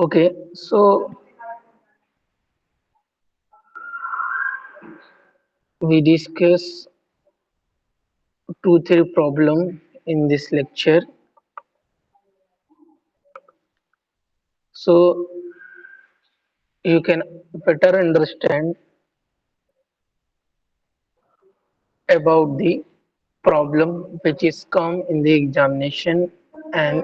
Okay, so we discuss two, three problem in this lecture. So you can better understand about the problem which is come in the examination and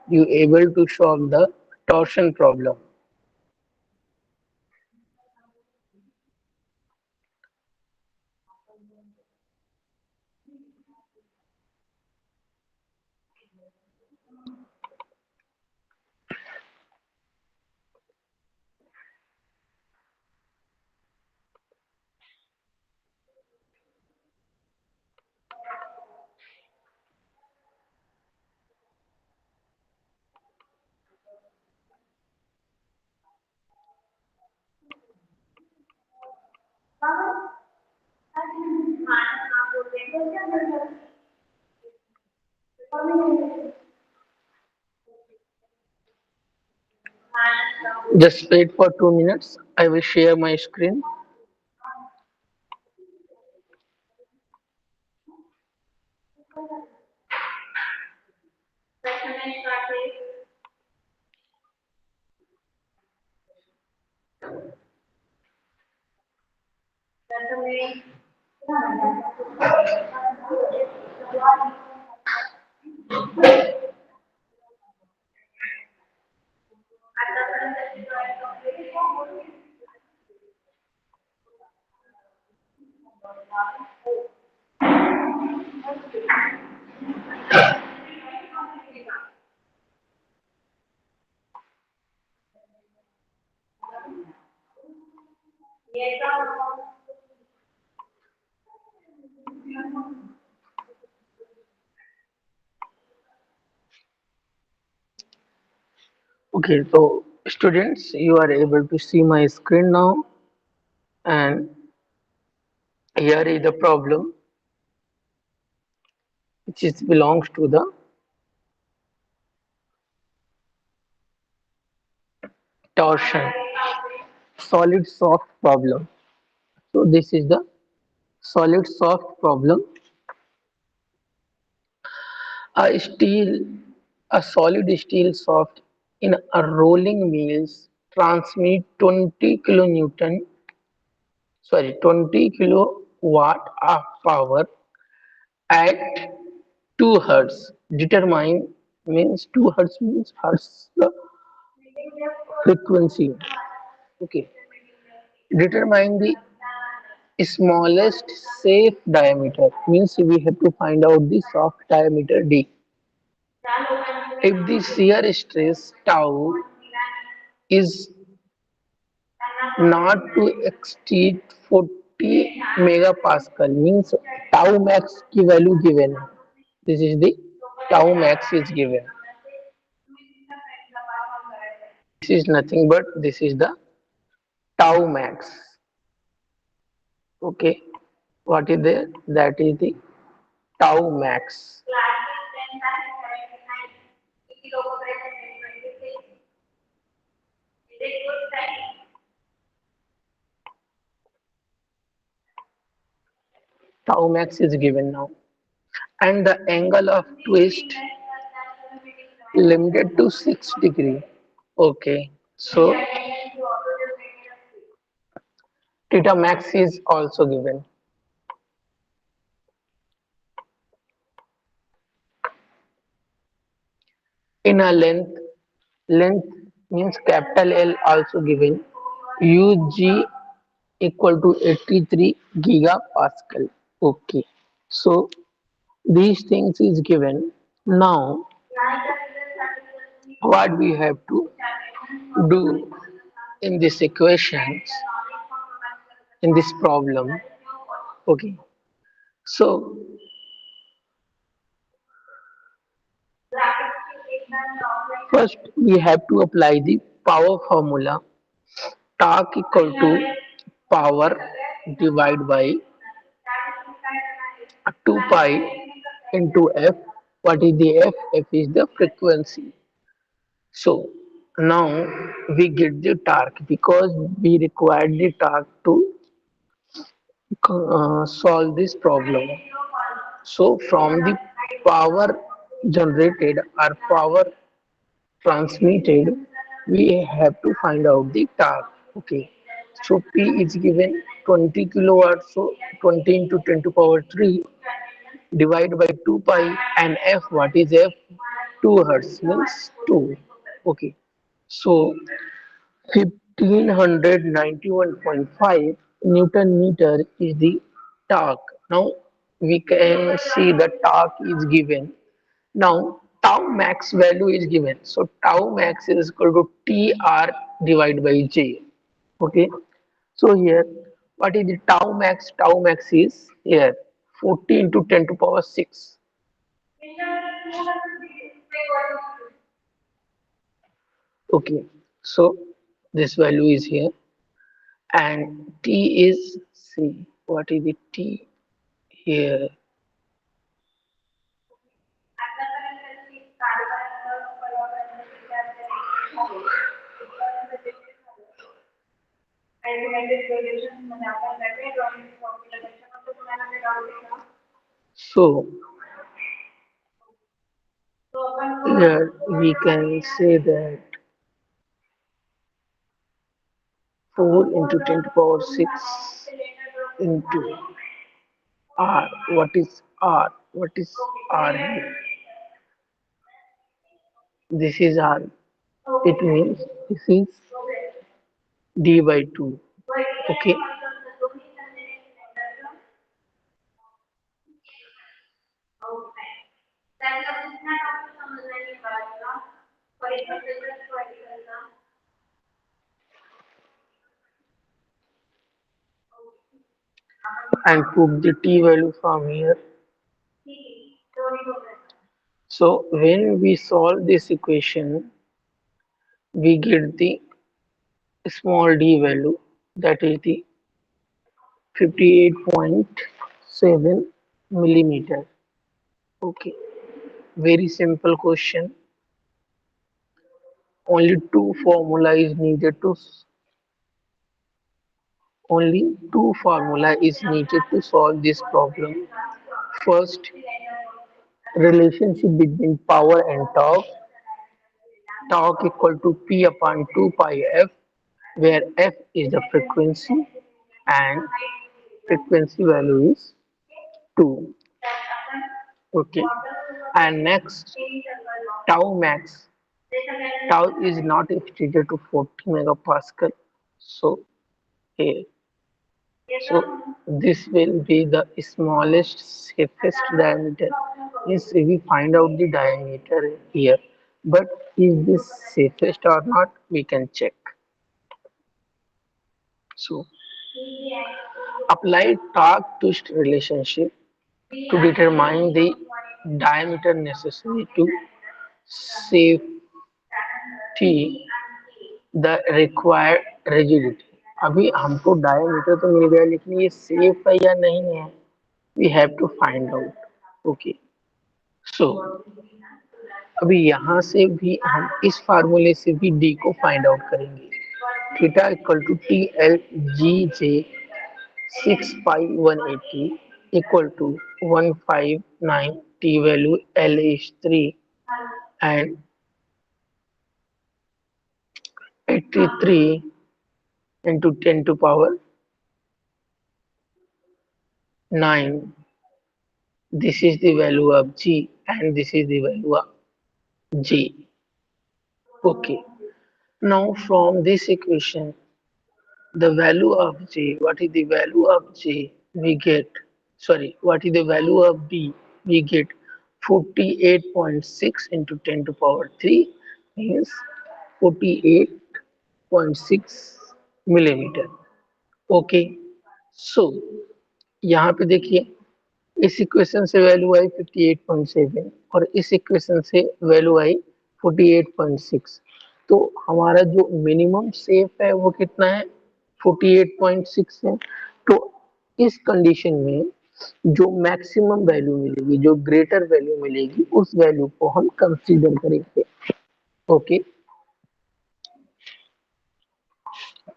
you able to solve the torsion problem. Just wait for 2 minutes. I will share my screen. Okay, so students, you are able to see my screen now, and here is the problem which is belongs to the torsion solid soft problem. So this is the solid soft problem. A steel, a solid steel soft in a rolling mills transmit 20 kilonewton, 20 kilowatt of power at 2 hertz. Determine means 2 hertz means hertz the frequency. Okay. Determine the smallest safe diameter means we have to find out the soft diameter d. If the shear stress tau is not to exceed 40 megapascal means tau max की value given है. This is the tau max is given. This is nothing but this is the tau max. Okay, what is there? That is the tau max. Tau max is given now, and the angle of twist limited to 6 degree. Okay, so theta max is also given. In a length means capital L also given. UG equal to 83 gigapascal. Okay, so these things is given. Now what we have to do in this equations in this problem. Okay, so first we have to apply the power formula. Torque equal to power divided by 2 pi into f. What is the f? F is the frequency. So Now we get the torque because we required the torque to solve this problem. So from the power generated or power transmitted, we have to find out the torque. Okay. So P is given 20 kilowatts, so 20 into 10 to power 3 divided by 2 pi, and F, what is F? 2 hertz means 2. Okay. So 1591.5 Newton meter is the torque. Now we can see the torque is given. Now tau max value is given. So tau max is equal to TR divided by J. Okay. So here, what is the tau max? Tau max is here 40 into 10 to power 6. Okay. So this value is here, and T is, see what is the T here? So here we can say that 4 into 10 to power 6 into R. What is R? What is R here? This is R. It means this is D by 2. Okay. And put the T value from here. So when we solve this equation, we get the small d value, that is the 58.7 millimeter. Okay, very simple question. Only two formula is needed to Only two formula is needed to solve this problem. First, relationship between power and torque. Torque equal to P upon 2 pi F, where F is the frequency and frequency value is 2. Okay. And next, tau max. Tau is not extended to 40 megapascal. So, here. So, this will be the smallest, safest diameter. Yes, we find out the diameter here. But is this safest or not? We can check. So, apply torque twist relationship to determine the diameter necessary to safety the required rigidity. अभी हमको diameter तो मिल गया, लेकिन ये safe है या नहीं है, we have to find out. Okay. So अभी यहाँ से भी हम इस फार्मूले से भी डी को फाइंड आउट करेंगे. Theta equal to T L G J 6 pi 180 equal to 159. T value L is 3 and 83 into 10 to power 9. This is the value of G and this is the value of G. Okay. Now from this equation, the value of J, what is the value of J? We get, sorry, what is the value of B? We get 48.6 into 10 to power 3 means 48.6 millimeter. Okay. सो यहाँ पे देखिए, इस equation से value आई 58.7 और इस equation से value आई 48.6. तो हमारा जो मिनिमम सेफ है वो कितना है? 48.6 है. तो इस कंडीशन में जो मैक्सिमम वैल्यू मिलेगी, जो ग्रेटर वैल्यू मिलेगी, उस वैल्यू को हम कंसीडर करेंगे. ओके.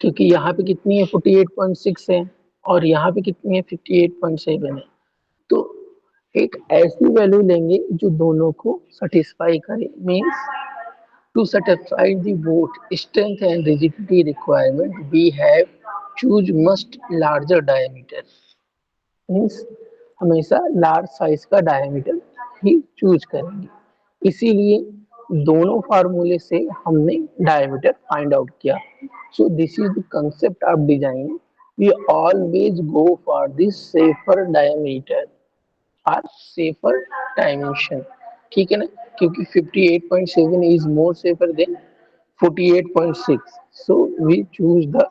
क्योंकि यहाँ पे कितनी है 48.6 है और यहाँ पे कितनी है 58.7 है। तो एक ऐसी वैल्यू लेंगे जो दोनों को सेटिस्फाई करे। Means to satisfy the both strength and rigidity requirement, we have choose much larger diameter. Means हमेशा लार्ज साइज का डायमीटर ही चूज करेंगे। इसीलिए दोनों फार्मूले से हमने डायमीटर फाइंड आउट किया। So this is the concept of design. We always go for this safer diameter और सेफर डायमेंशन। ठीक है ना, क्योंकि 58.7 is more safer than 48.6, so we choose the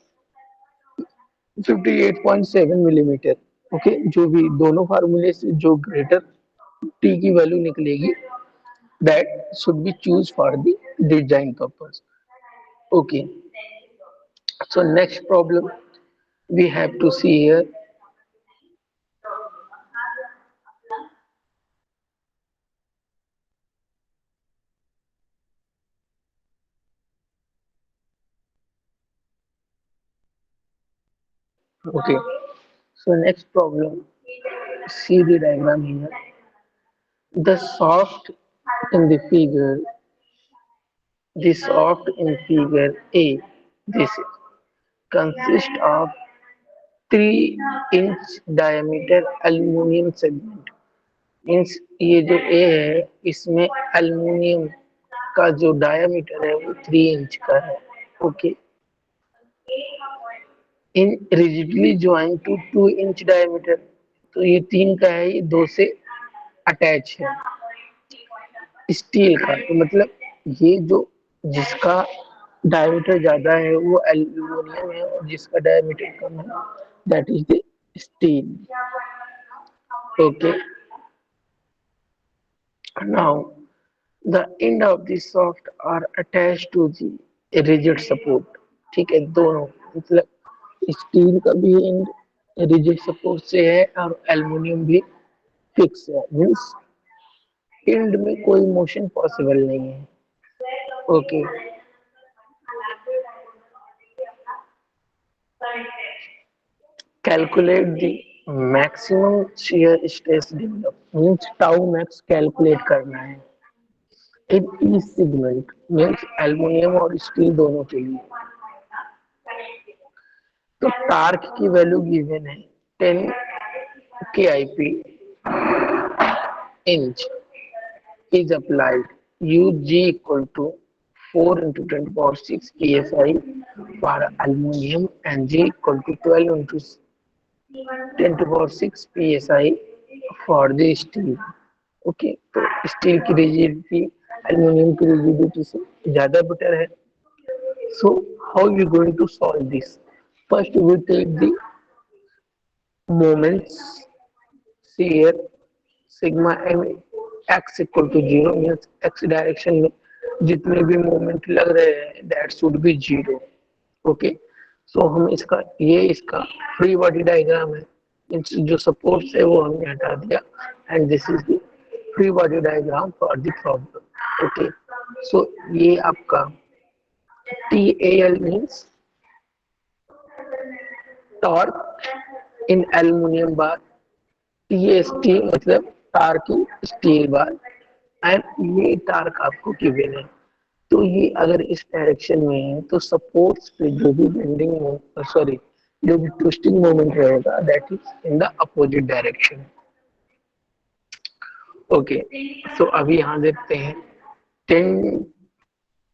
58.7 millimetre. Okay, जो भी दोनों फार्मूले से जो ग्रेटर टी की वैल्यू निकलेगी that should be choose for the design purpose. Okay, so next problem we have to see here. Okay, so next problem, see the diagram here. The soft in the figure, the soft in figure A, this is consist of 3 inch diameter aluminum segment. Means ये जो ए है इसमें aluminium का जो diameter है वो 3 inch का है। Okay, in rigidly join to 2 inch diameter. तो ये 3 का है, ये 2 से अटैच है स्टील का। तो मतलब ये जो जिसका डायमीटर ज्यादा है वो एल्यूमिनियम है और जिसका डायमीटर कम है that is the steel. Okay, now the end of the shaft are attach to the rigid support. ठीक है, दोनों मतलब स्टील का भी एंड रिजिड सपोर्ट से है और एल्युमिनियम भी फिक्स है। मीन्स एंड में कोई मोशन पॉसिबल नहीं है। Okay, calculate the maximum shear stress develop. Means tau max calculate करना है in each segment. Means aluminium और स्टील दोनों के लिए। तो टार्क की वैल्यू गिवन है 10 KIP inch is applied. Ug equal to 4 into 10 to power 6 psi for aluminium and G equal to 12 into 10 to power 6 psi for the steel. Okay, तो steel की rigidity aluminium की rigidity से ज्यादा better है। So how you going to solve this? First we take the moments here sigma M X equal to 0, means X direction में जितने भी moment लग रहे हैं दैट शुड बी 0। ओके, सो हम इसका फ्री बॉडी डायग्राम है। जो सपोर्ट है वो हमने हटा दिया and this is the free body diagram for the problem. Okay, so ये आपका TAL means torque in aluminium bar, TST मतलब torque in steel bar and ये टार्क आपको गिवन है। तो ये अगर इस डायरेक्शन में है तो सपोर्ट्स पे जो भी बेंडिंग सॉरी जो भी ट्विस्टिंग मोमेंट रहेगा that is in the opposite direction. Okay, so अभी यहाँ देखते हैं 10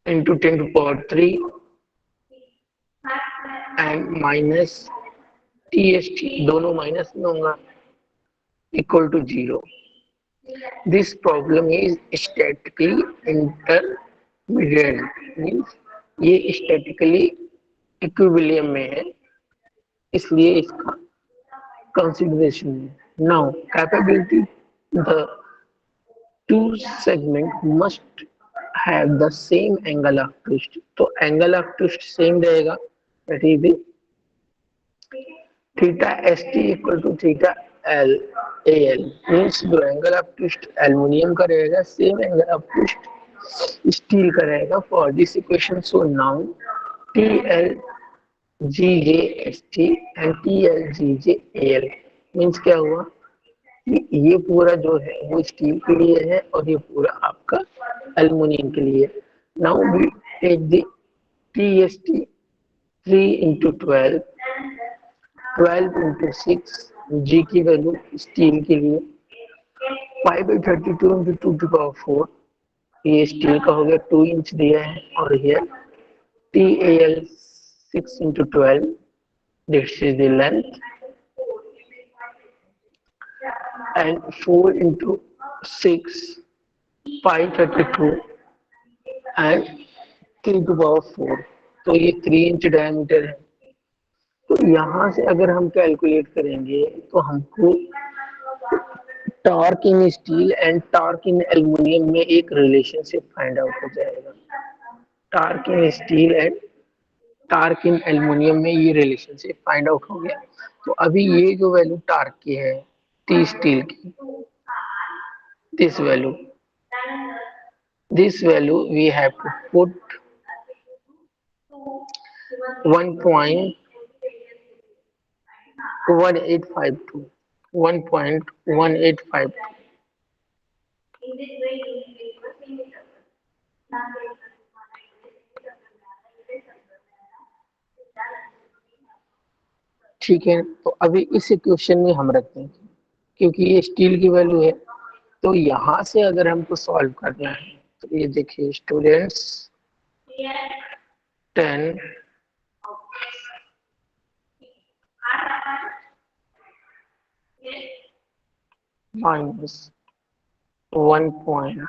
into 10 to power 3 and minus TST दोनों माइनस में होगा equal to 0। This problem is statically intermediate, means ये statically इक्विलिब्रियम में है इसलिए इसका कंसिडरेशन है। Now capability, the two segment must have the same angle of twist. तो एंगल ऑफ ट्विस्ट सेम रहेगा, that is theta ST equal to theta LAL। Means जो angle of twist aluminium का रहेगा same angle of twist steel का रहेगा for this equation. So now TL GJST and TLGJAL means क्या हुआ कि ये पूरा जो है वो स्टील के लिए है और ये पूरा आपका एल्युमिनियम के लिए। Now we take the TST 3 into 12, 12 into 6, G की वैल्यू स्टील के लिए 5/32 into 2 to power 4, ये स्टील का हो गया 2 इंच दिया है और ये TAL 6 into 12, this is the length, and 4 into 6, 5/32 and 3 to power 4, तो ये 3 इंच डायमीटर है। तो यहाँ से अगर हम कैलकुलेट करेंगे तो हमको torque in steel and torque in aluminium में एक रिलेशनशिप फाइंड आउट हो जाएगा। Torque in steel and torque in aluminium में ये रिलेशनशिप फाइंड आउट हो गया। तो अभी ये जो वैल्यू टॉर्क की है टी स्टील की, this value, this value we have to put 1.1852, 1.1852। ठीक है, तो अभी इस इक्वेशन में हम रखते हैं क्योंकि ये स्टील की वैल्यू है। तो यहाँ से अगर हमको सॉल्व करना है तो ये देखिए students, 10 minus 1.18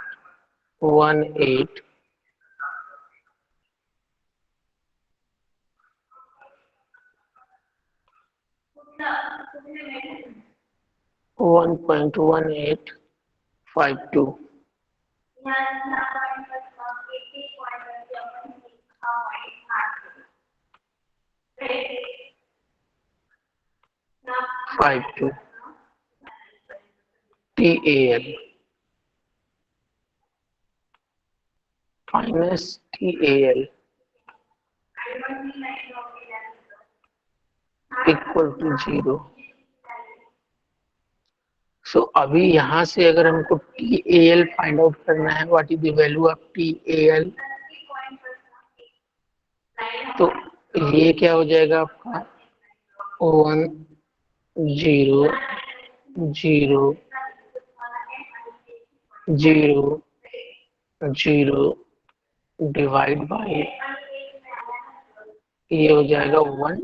1.1852, five two TAL minus TAL equal to 0। So अभी यहाँ से अगर हमको TAL फाइंड आउट करना है, what is the value of TAL, तो ये क्या हो जाएगा आपका 1.00000 डिवाइड बाई, ये हो जाएगा 1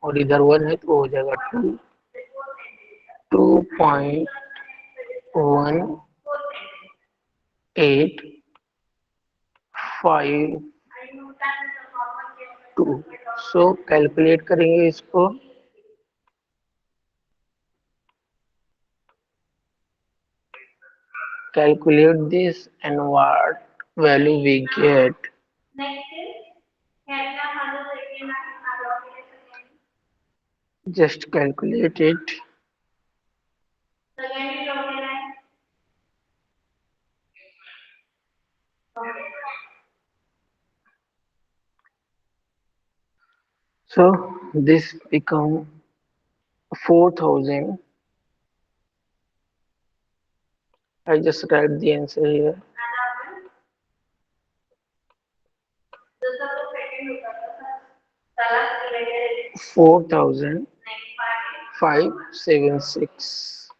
और इधर 1 है तो हो जाएगा 2, 2.1852। सो कैलकुलेट करेंगे इसको, calculate this and what value we get, just calculate it। So this become 4,000, I just write the answer here, 4,576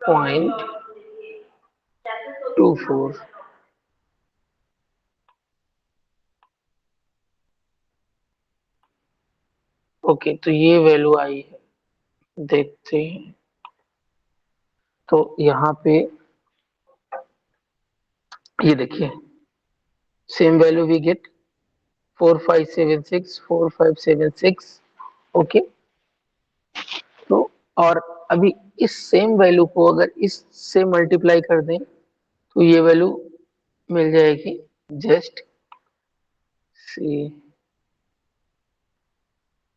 point 24। Okay, तो ये वैल्यू आई है, देखते हैं। तो यहाँ पे ये देखिए same value we get 4576, 4576। Okay, तो और अभी इस सेम वैल्यू को अगर इससे मल्टीप्लाई कर दें तो ये वैल्यू मिल जाएगी। Just see,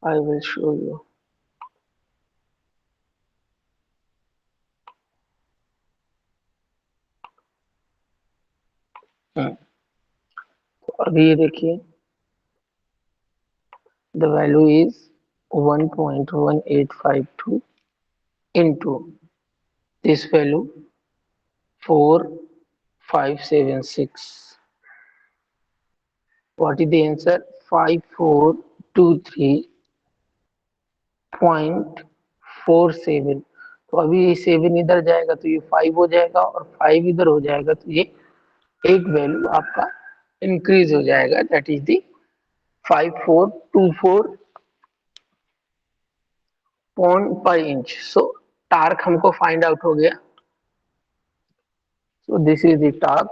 I will show you. अभी ये देखिए, the value is 1.1852 into this value 4576. What is the answer? 5423.47. तो अभी ये 7 इधर जाएगा तो ये 5 हो जाएगा, और 5 इधर हो जाएगा तो ये एक वैल्यू आपका इंक्रीज हो जाएगा, दैट इज दी 5424 पॉइंट पर इंच. सो टार्क हमको फाइंड आउट हो गया. सो this is the torque.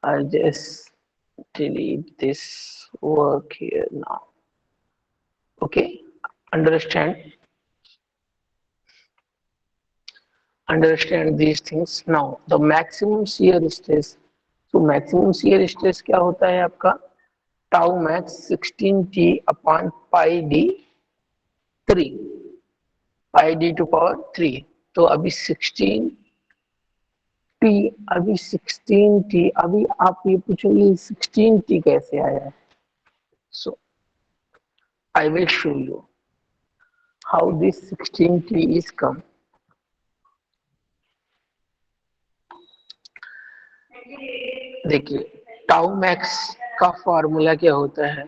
I just delete this work here now. Okay, understand understand these things now. The maximum shear stress. So maximum shear stress क्या होता है आपका? Tau max 16t upon pi D 3, pi D to power 3. तो अभी 16t, अभी 16t, अभी आप ये पूछोगे 16t कैसे आया है. So I will show you how this 16t is come. देखिए, टाउ मैक्स का फॉर्मूला क्या होता है?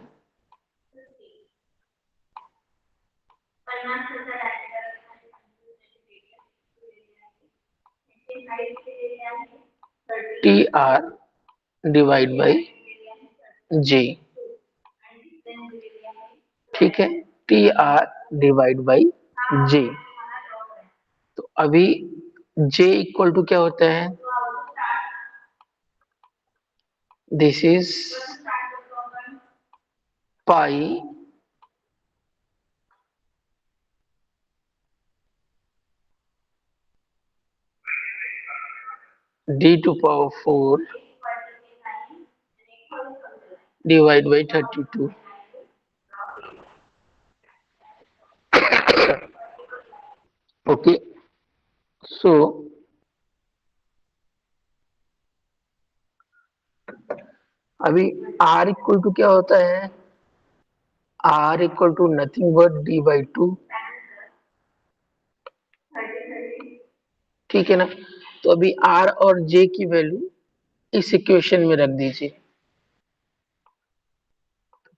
T R divide by J. ठीक है, T R divide by J. तो अभी जे इक्वल टू क्या होता है? This is pi D to power 4 divide by 32. Okay, so अभी आर इक्वल टू क्या होता है? R equal to nothing but D by 2. ठीक है ना? तो अभी आर और जे की वैल्यू इस इक्वेशन में रख दीजिए.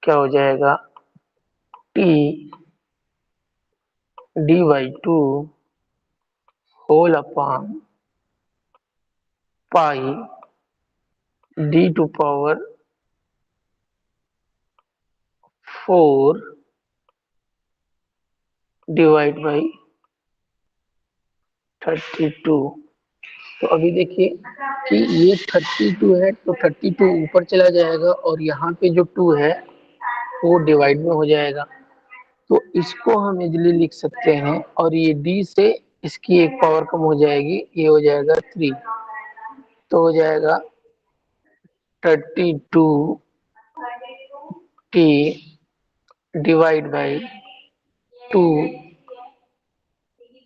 क्या हो जाएगा? T D by 2 whole upon pi D to power 4 divide by 32. तो अभी देखिए कि ये 32 है, तो 32 ऊपर चला जाएगा और यहाँ पे जो 2 है वो डिवाइड में हो जाएगा. तो इसको हम इजिली लिख सकते हैं, और ये डी से इसकी एक पावर कम हो जाएगी, ये हो जाएगा 3. तो हो जाएगा 32t divide by 2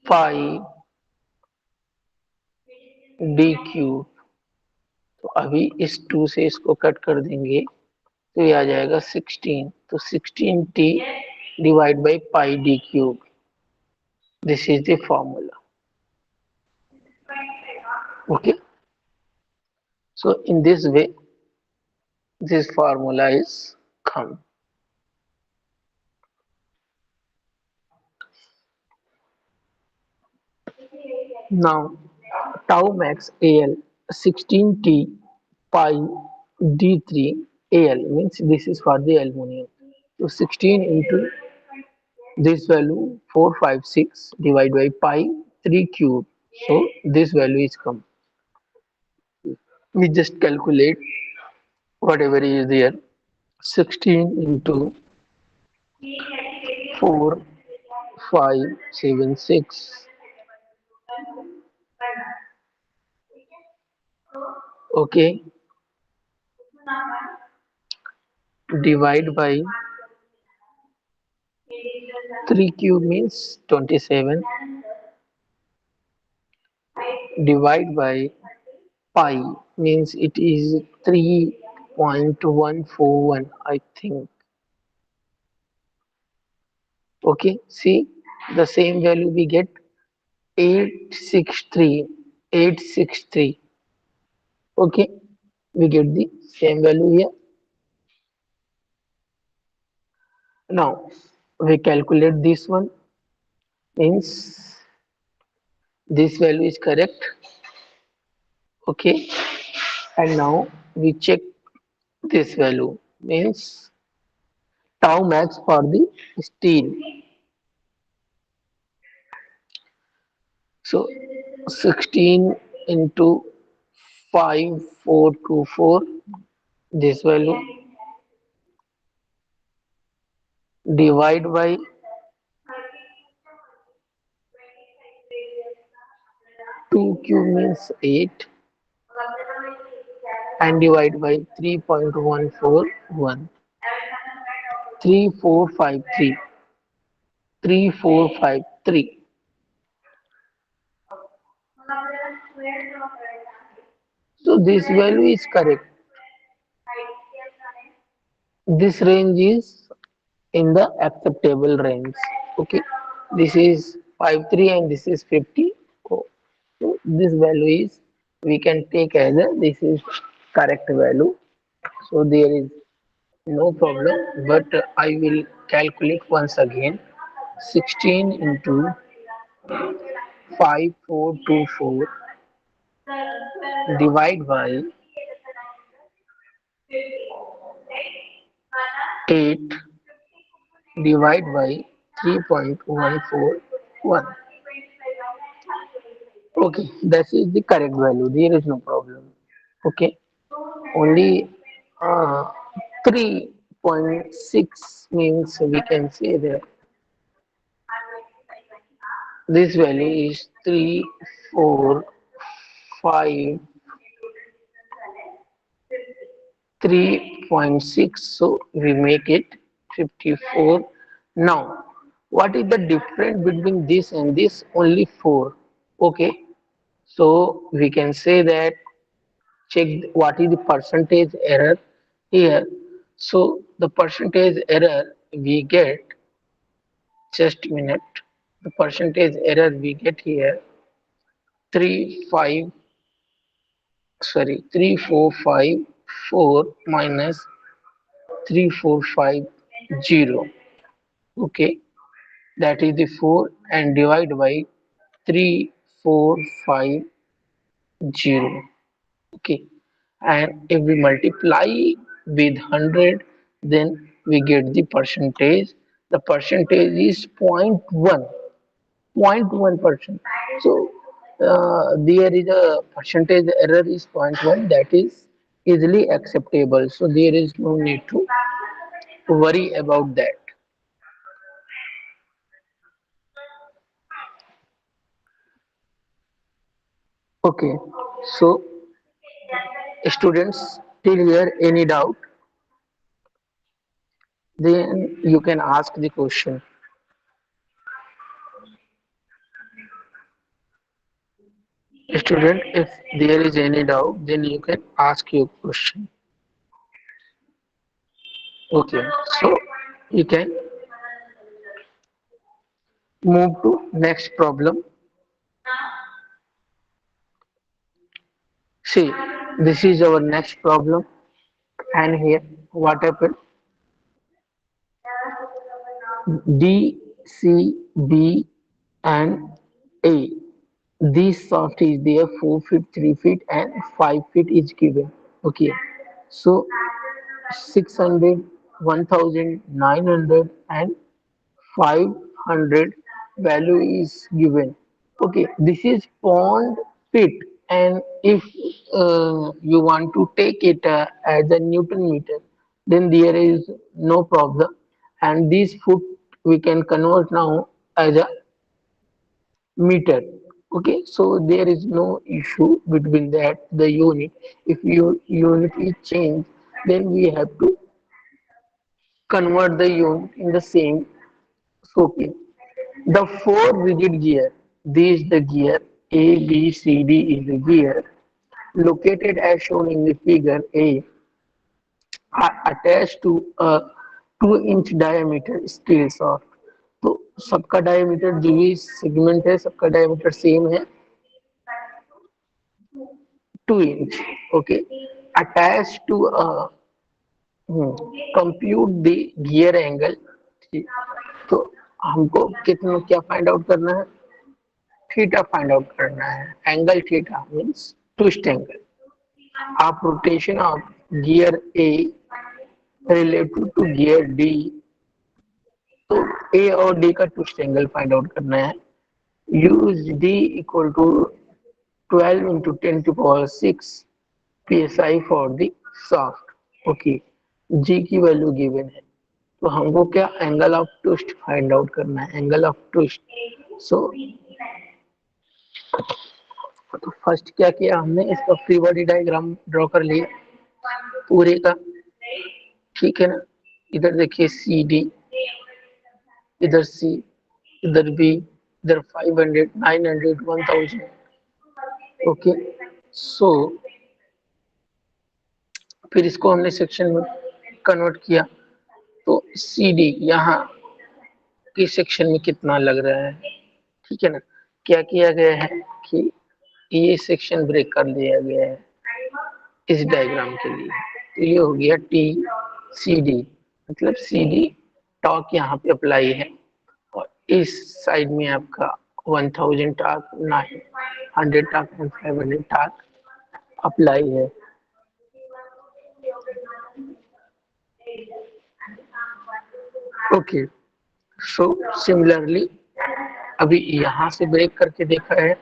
pi D cube. तो अभी इस 2 से इसको कट कर देंगे तो ये आ जाएगा 16. तो 16t divide by pi D cube. This is the formula. Okay, so in this way this formula is come. Now tau max al 16t pi d3 al means this is for the aluminum. So 16 into this value 456 divided by pi 3 cube. So this value is come. We just calculate whatever is there. 16 into 4576. Okay, divide by 3 cube means 27, divide by pi means it is 3 0.141, I think. Okay, see the same value we get 863, 863. Okay, we get the same value here. Now we calculate this one, means this value is correct. Okay, and now we check this value, means tau max for the steel. So 16 into 5424, this value, divide by 2q means 8, and divide by 3.141, 3453, 3453. So this value is correct. This range is in the acceptable range. Okay, this is 53 and this is 50. Oh, so this value is, we can take as a, this is correct value. So there is no problem. But I will calculate once again. 16 into 5424, divide by 8, divide by 3.141. Okay, that is the correct value. There is no problem. Okay, only 3.6 means we can say that this value is 345, 3.6. So we make it 54. Now, what is the difference between this and this? Only 4. Okay, so we can say that, check what is the percentage error here. So the percentage error we get, just a minute, the percentage error we get here, 3 5, sorry, 3454 minus 3450. Okay, that is the 4, and divide by 3450. Okay, and if we multiply with 100, then we get the percentage. The percentage is 0.1, 0.1%. So there is a percentage error is 0.1, that is easily acceptable. So there is no need to worry about that. Okay, so students, till here any doubt? Then you can ask the question. Student, if there is any doubt, then you can ask your question. Okay, so you can move to next problem. See, this is our next problem, and here what happened? D, C, B, and A. This shaft is there, 4 feet, 3 feet, and 5 feet is given. Okay, so 600, 1900, and 500 value is given. Okay, this is pond pit, and if you want to take it as a Newton meter, then there is no problem, and this foot we can convert now as a meter. Okay, so there is no issue between that, the unit. If your unit is changed, then we have to convert the unit in the same. So, okay, the four rigid gear, this the gear A, B, C, D is the gear located as shown in the figure A. are attached to a 2 inch diameter steel shaft. तो सबका diameter जो भी segment है सबका diameter same है 2 inch. Okay. Attach to compute the gear angle. तो हमको कितना क्या फाइंड आउट करना है? थीटा फाइंड आउट करना है. Angle theta means twist angle of rotation of gear A related to gear D. तो ए और डी का ट्विस्ट एंगल फाइंड आउट करना है. Use D equal to 12 into 10 to power 6 psi for the shaft. Okay. G की value given है तो हमको क्या angle of twist find out करना है. Angle of twist. सो तो फर्स्ट क्या किया हमने इसका फ्री बॉडी डायग्राम ड्रॉ कर लिया पूरे का. ठीक है ना. इधर देखिए सी डी, इधर सी, इधर बी, इधर 500, 900, 1000. ओके. सो फिर इसको हमने सेक्शन में कन्वर्ट किया. तो सी डी यहाँ के सेक्शन में कितना लग रहा है. ठीक है ना. क्या किया गया है कि ये सेक्शन ब्रेक कर दिया गया है इस डायग्राम के लिए. तो ये हो गया टी सी डी. मतलब सी डी टॉर्क यहाँ पे अप्लाई है और इस साइड में आपका 1000 torque, 900 torque and 500 torque apply है. ओके. सो सिमिलरली अभी यहाँ से ब्रेक करके देखा है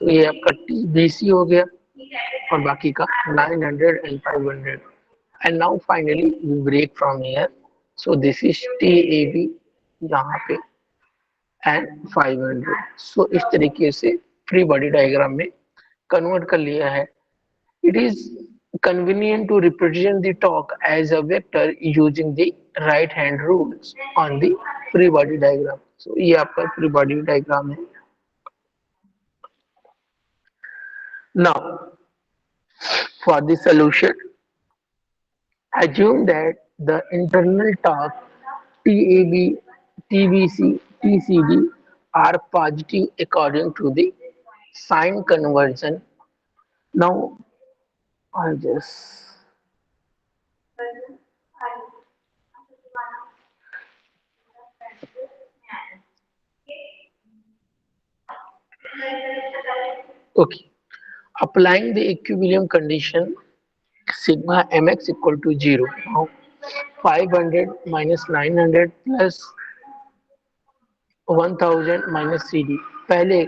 तो ये आपका टी बी सी हो गया और बाकी का 900 and 500. And now finally we break from here. So this is T A B यहाँ पे एंड 500. सो इस तरीके से फ्री बॉडी डायग्राम में कन्वर्ट कर लिया है. It is convenient to represent the torque as a vector using the right hand rules on the free body diagram. So ये आपका free body diagram है. Now for the solution, assume that the internal torque TAB, TBC, TCD are positive according to the sign conversion. Now I just okay. Applying the equilibrium condition sigma mx equal to 0. Now 500 minus 900 plus 1000 minus C D. पहले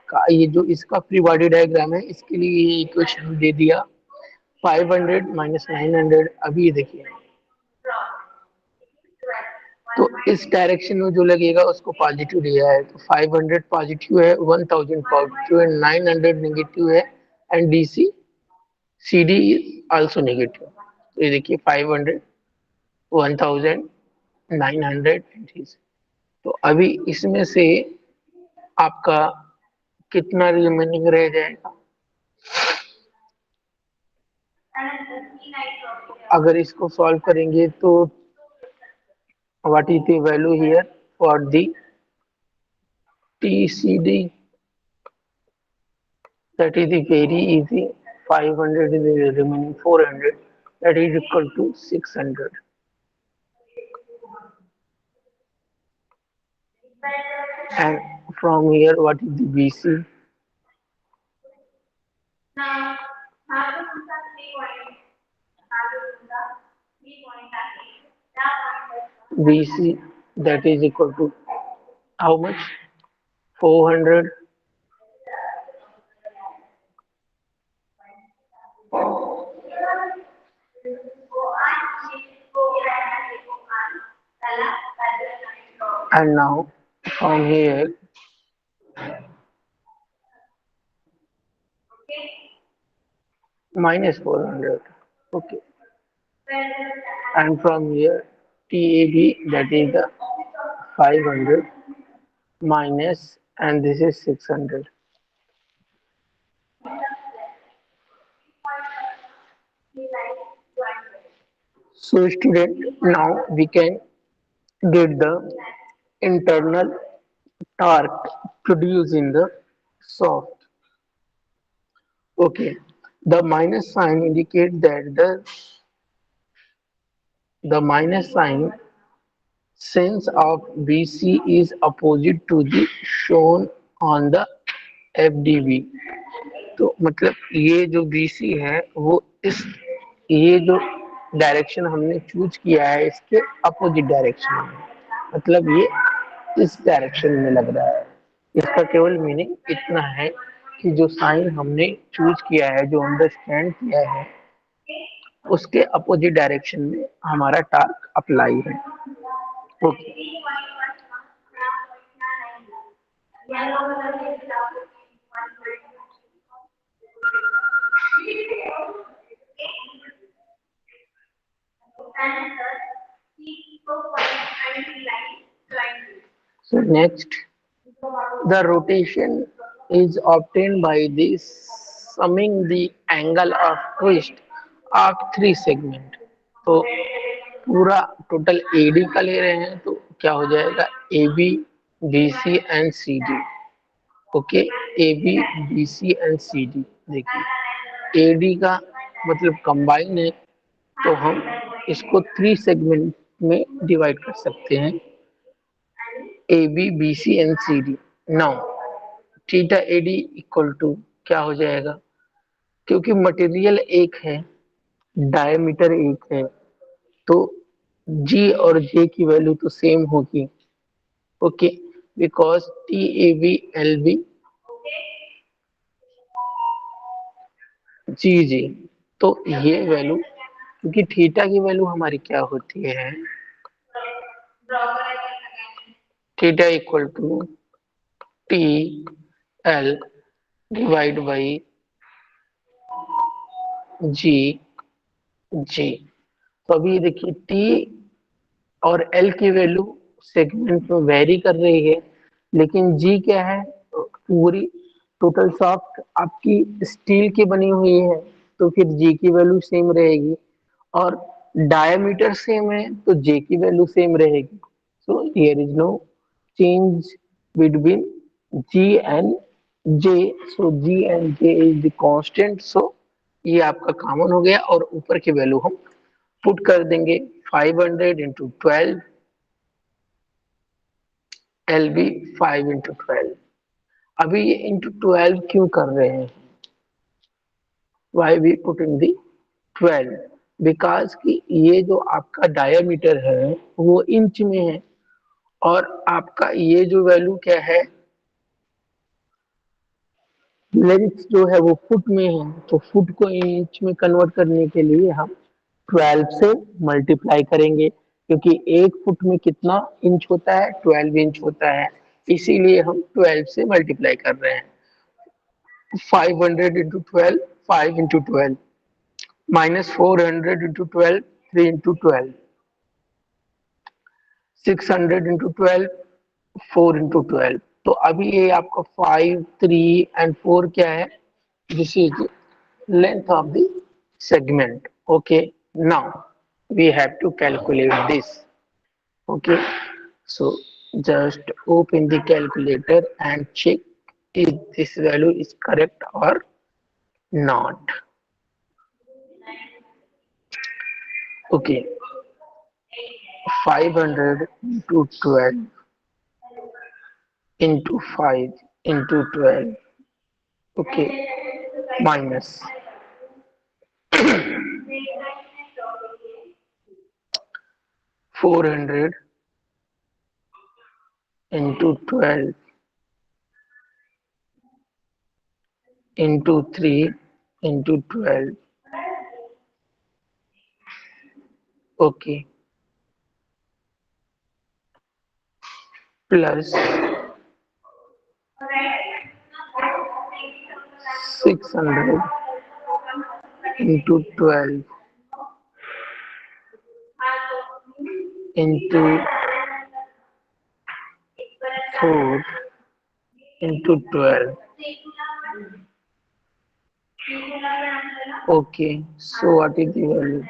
का ये जो इसका free body diagram है इसके लिए ये equation दे दिया 500 माइनस 900. अभी ये देखिए तो इस डायरेक्शन में जो लगेगा उसको पॉजिटिव दिया है. तो 500 पॉजिटिव है, 1000 पॉजिटिव है, 900 नेगेटिव है and D C C D is also negative. तो ये देखिए 500, 1000, 900. तो अभी इसमें से आपका कितना रिमेनिंग रह जाएगा. अगर इसको सॉल्व करेंगे तो what is the value here for the TCD? That is very easy. 500 is the remaining 400. That is equal to 600. And from here, what is the BC? BC that is equal to how much? 400. And now from here minus 400. Okay. And from here TAB that is the 500 minus and this is 600. So student, now we can get the internal torque produced in the soft. Okay, the minus sign indicates that the minus sign sense of BC is opposite to the shown on the FDV. तो मतलब ये जो BC है वो इस ये जो direction हमने चूज किया है इसके अपोजिट डायरेक्शन में, मतलब ये इस डायरेक्शन में लग रहा है। इसका केवल मीनिंग इतना है कि जो साइन हमने चूज किया है, जो अंडरस्टैंड किया है, उसके अपोजिट डायरेक्शन में हमारा टार्क अप्लाई है। Okay, so next, the rotation is obtained by the summing the angle of twist of three segment. तो पूरा टोटल एडी का ले रहे हैं तो क्या हो जाएगा, A B B C and C D. Okay, A B B C and C D. देखिए एडी का मतलब कंबाइन है, तो हम इसको थ्री सेगमेंट में डिवाइड कर सकते हैं, A B B C and C D. Now theta A D equal to क्या हो जाएगा, क्योंकि मटेरियल एक है, डायमीटर एक है, तो जी और जे की वैल्यू तो सेम होगी। Okay, because T A B L B G G, तो ये वैल्यू, क्योंकि थीटा की वैल्यू हमारी क्या होती है, theta equal to T L divide by G G. तो अभी देखिए टी और एल की वैल्यू सेगमेंट में वेरी कर रही है, लेकिन जी क्या है, पूरी टोटल सॉफ्ट आपकी स्टील की बनी हुई है, तो फिर जी की वैल्यू सेम रहेगी, और डायमीटर सेम है तो जे की वैल्यू सेम रहेगी। So here is no change between G and J, so G and J is the constant. So ये आपका कॉमन हो गया और ऊपर की वैल्यू हम पुट कर देंगे, 500 इंटू 12 एल बी 5 इंटू 12। अभी ये इंटू 12 क्यों कर रहे हैं, why we putting the 12, because कि ये जो आपका डायमीटर है वो इंच में है, और आपका ये जो वैल्यू क्या है, लेंथ जो है वो फुट में है, तो फुट को इंच में कन्वर्ट करने के लिए हम 12 से मल्टीप्लाई करेंगे, क्योंकि एक फुट में कितना इंच होता है, 12 इंच होता है, इसीलिए हम 12 से मल्टीप्लाई कर रहे हैं। 500 into 12, 5 into 12, minus 400 into 12, 3 into 12, 600 into 12, 4 into 12। तो अभी ये आपका 5, 3 एंड 4 क्या है, this is length of the segment. Okay, now we have to calculate this. Okay, so just open the calculator and check if this value is correct or not. Okay, 500 into 12 into 5 into 12. Okay, minus 400 into 12 into 3 into 12. Okay, plus 600 into 12 into 4 into 12. Okay, so what is the value?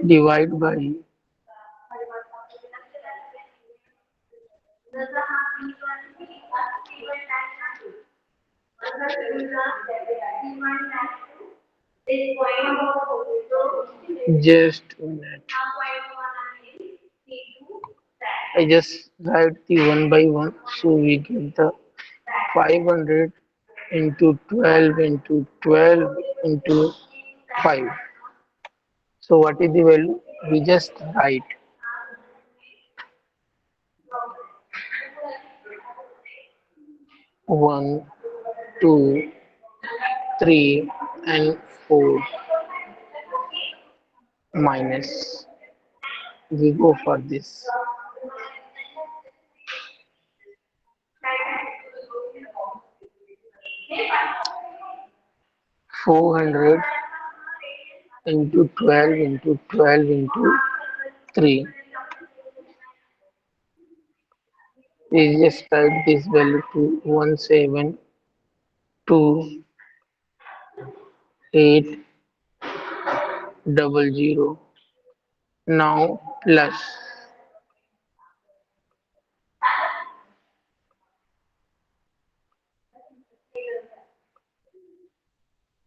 divide by just a minute. I just write the one by one, so we get the 500 into 12 into 12 into 5. So what is the value? We just write 1, 2, 3 and 4 minus. We go for this 400 into 12 into 12 into 3. We just type this value to 172,800. Now plus.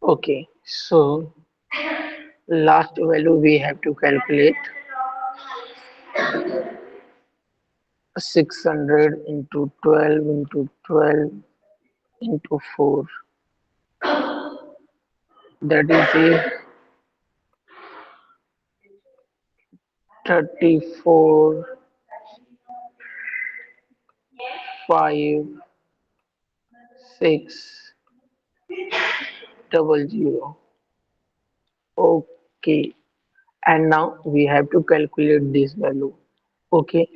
Okay, so last value we have to calculate 600 into 12 into 12 into 4. That is a 34, 5, 6, 00. Okay, and now we have to calculate this value. Okay,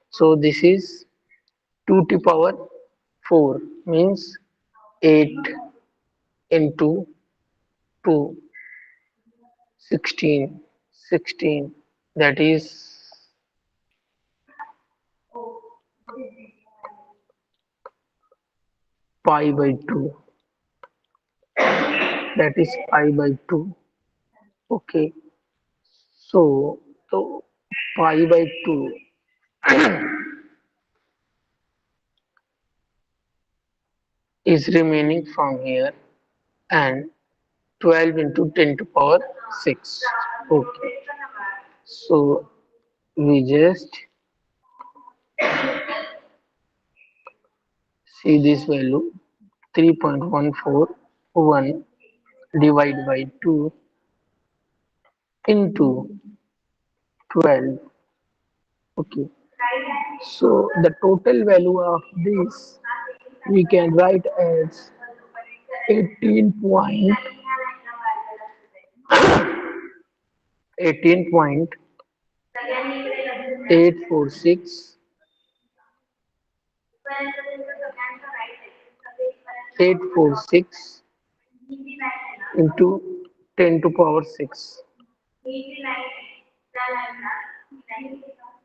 so this is 2 to power 4 means 8 into 2, 16, 16. That is pi by 2. That is pi by 2. Okay, so pi by 2 is remaining from here and 12 into 10 to power 6. Okay, so we just see this value 3.141 divided by 2 into 12. Okay, so the total value of this we can write as 18.846 into 10 to power 6.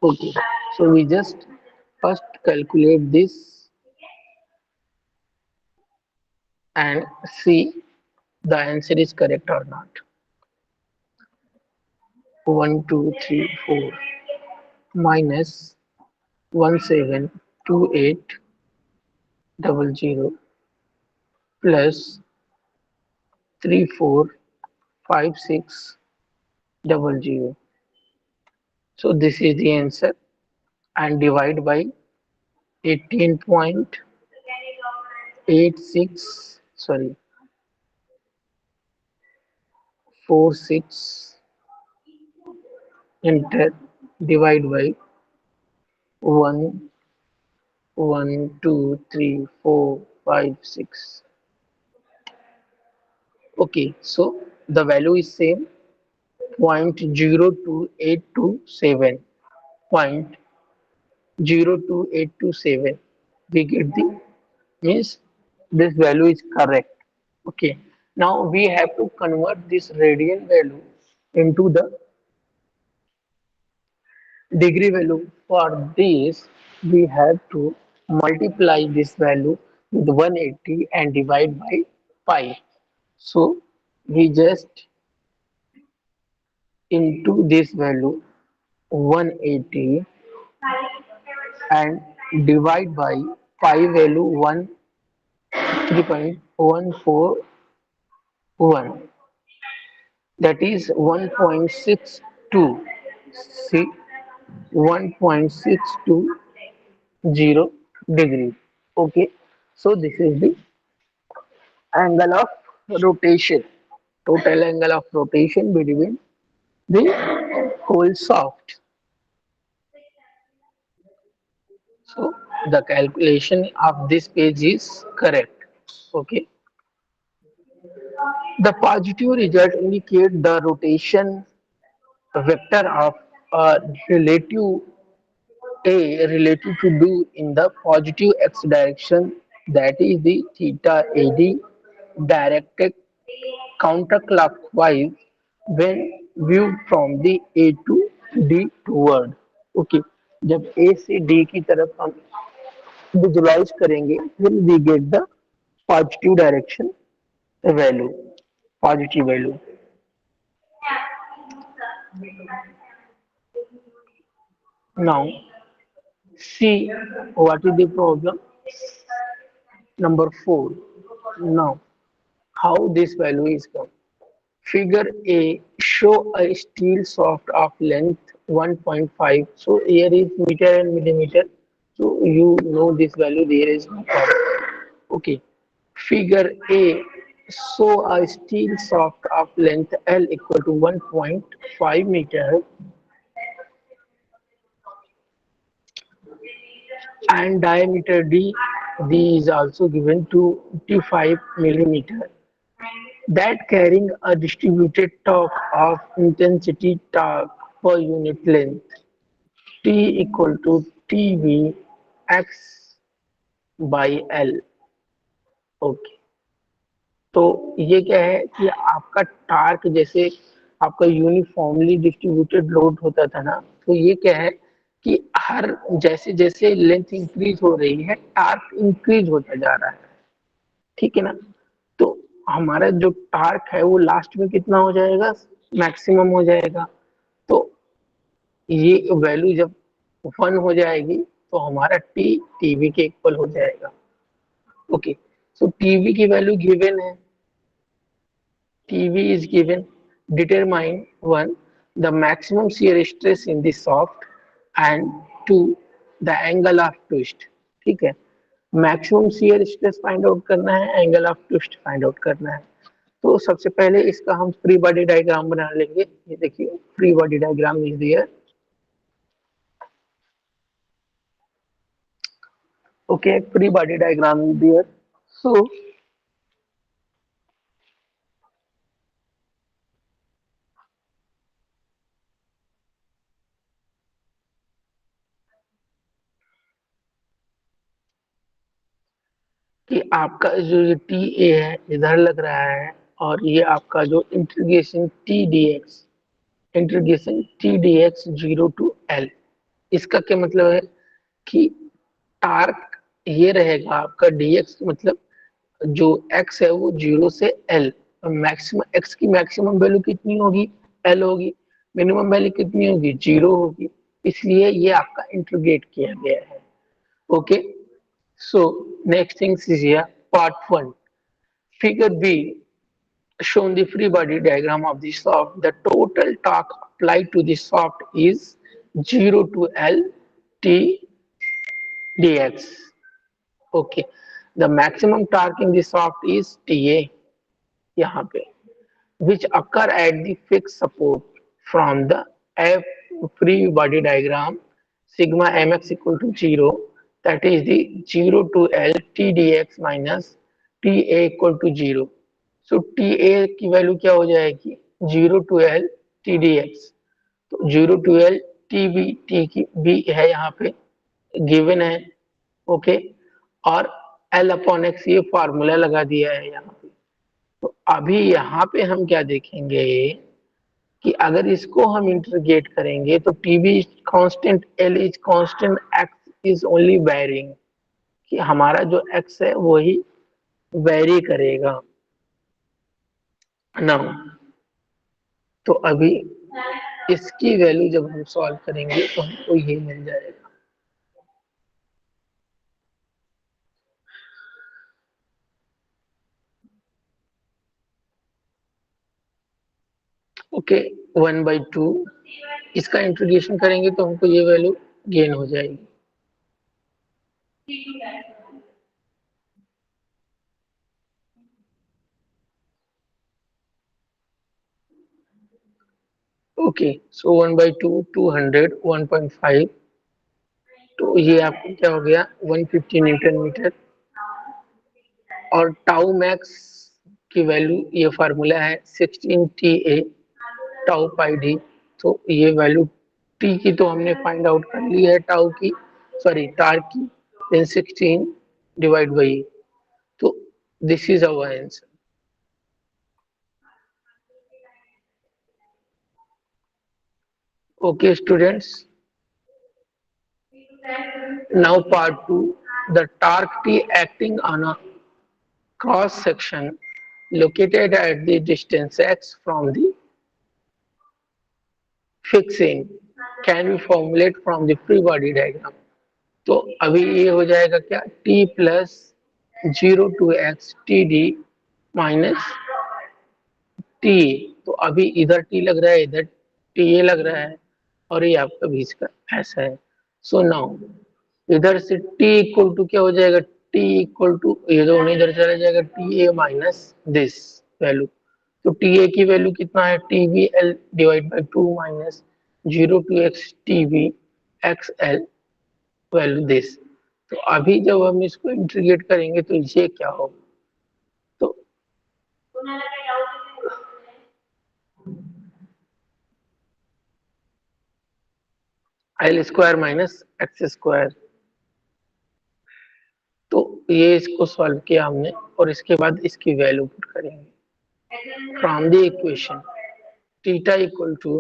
Okay, so we just first calculate this and see the answer is correct or not. 1, 2, 3, 4 minus 172800 plus 345600. So this is the answer and divide by 18.86, sorry, 46, enter, divide by 1, 1, 2, 3, 4, 5, 6. Okay, so the value is same 0.02827, 0.02827. We get the means this value is correct. Okay, now we have to convert this radian value into the degree value. For this, we have to multiply this value with 180 and divide by pi. So we just into this value 180 and divide by pi value 13.141, that is 1.62. See, 1.620 degrees. Okay, so this is the angle of rotation, total angle of rotation between the whole shaft. So the calculation of this page is correct. Okay, the positive result indicate the rotation vector of a relative A related to do in the positive x direction, that is the theta AD directed counterclockwise when viewed from the A to D toward. Okay, जब A से D की तरफ हम visualise करेंगे फिर we get the positive direction value, positive value. Now see what is the problem. Number 4. Now how this value is come. Figure A show a steel shaft of length 1.5. So here is meter and millimeter. So you know this value, there is no problem. Okay. Figure A show a steel shaft of length L equal to 1.5 meter and diameter D is also given to 55 millimeter, that carrying a distributed torque of intensity torque per unit length T equal to TV x by L. Okay, तो ये क्या है कि आपका torque जैसे आपका uniformly distributed load होता था ना, तो ये क्या है कि हर जैसे जैसे लेंथ इंक्रीज हो रही है टार्क इंक्रीज होता जा रहा है. ठीक है ना, तो हमारा जो टार्क है वो लास्ट में कितना हो जाएगा, मैक्सिमम हो जाएगा. तो ये वैल्यू जब 1 हो जाएगी तो हमारा टी टीवी के इक्वल हो जाएगा. ओके, सो टीवी की वैल्यू गिवन है, TV is given. Determine 1 the maximum shear stress in the soft and 2 the angle of twist. ठीक है, maximum shear stress find out करना है, angle of twist find out करना है. तो सबसे पहले इसका हम फ्री बॉडी डायग्राम बना लेंगे. ये देखिए free body diagram is there. Okay, free body diagram is there. So कि आपका जो टी ए है इधर लग रहा है और ये आपका जो integration T D x 0 to L, इसका क्या मतलब है कि टार्क ये रहेगा आपका dx, मतलब जो x है वो 0 से L, मैक्सिमम x की मैक्सिमम वैल्यू कितनी होगी, L होगी, मिनिमम वैल्यू कितनी होगी, 0 होगी, इसलिए ये आपका इंटीग्रेट किया गया है. Okay, so next things is here part 1. Figure B shown the free body diagram of the shaft. The total torque applied to the shaft is 0 to L T dx. Okay, the maximum torque in the shaft is TA यहाँ पे, which occur at the fixed support from the F free body diagram. Sigma mx equal to 0, that is the 0 to L T dx minus TA equal to 0. So TA की value क्या हो जाएगी, 0 to L T dx. तो 0 to L T B, T की B है यहाँ पे given है. ओके, और L अपॉन एक्स ये फार्मूला लगा दिया है यहाँ पे. तो अभी यहाँ पे हम क्या देखेंगे कि अगर इसको हम इंटीग्रेट करेंगे तो TV is constant, L is constant, X is only varying, कि हमारा जो एक्स है वही वेरी करेगा. नाउ तो अभी इसकी वैल्यू जब हम सॉल्व करेंगे तो हमको ये मिल जाएगा। ओके, 1/2 इसका इंटीग्रेशन करेंगे तो हमको ये वैल्यू गेन हो जाएगी। ओके, सो 1/2 200 1.5, तो ये आपको क्या हो गया 150 न्यूटन मीटर। और टाउ मैक्स की वैल्यू, ये फार्मूला है 16 TA टाउ पाई डी। तो ये वैल्यू टी की तो हमने फाइंड आउट कर ली है, टाउ की सॉरी टार की, देन 16 डिवाइड बाई, तो this is our answer. Okay, students. Now part 2, the torque T acting on a cross section located at the distance x from the fixing can be formulated from the free body diagram. तो अभी ये हो जाएगा क्या, t plus 0 to x TD minus T. तो अभी इधर T लग रहा है, इधर टी ए लग रहा है, और ये आपका बीच का ऐसा है। सो नाउ इधर से t इक्वल टू क्या हो जाएगा, t इक्वल टू ये दोनों इधर चला जाएगा, T A minus this value. तो टी ए की वैल्यू कितना है, T B L divide by 2 minus 0 to x T B X L value this. तो अभी जब हम इसको इंटीग्रेट करेंगे तो ये क्या होगा, तो L square minus x square. तो ये इसको सॉल्व किया हमने, और इसके बाद इसकी वैल्यू पुट करेंगे from the equation theta equal to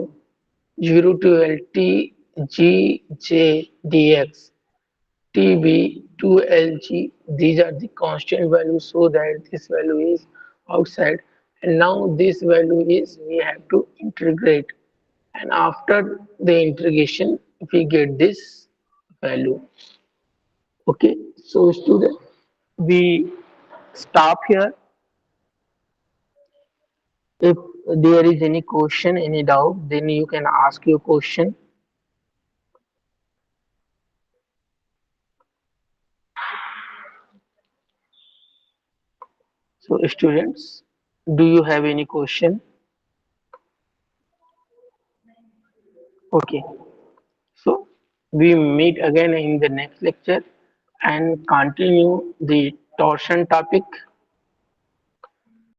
0 to L T G J dx TB 2LG. These are the constant values, so that this value is outside, and now this value is we have to integrate, and after the integration we get this value. Okay, so student, we stop here. If there is any question, any doubt, then you can ask your question. So students, do you have any question? Okay, so we meet again in the next lecture and continue the torsion topic.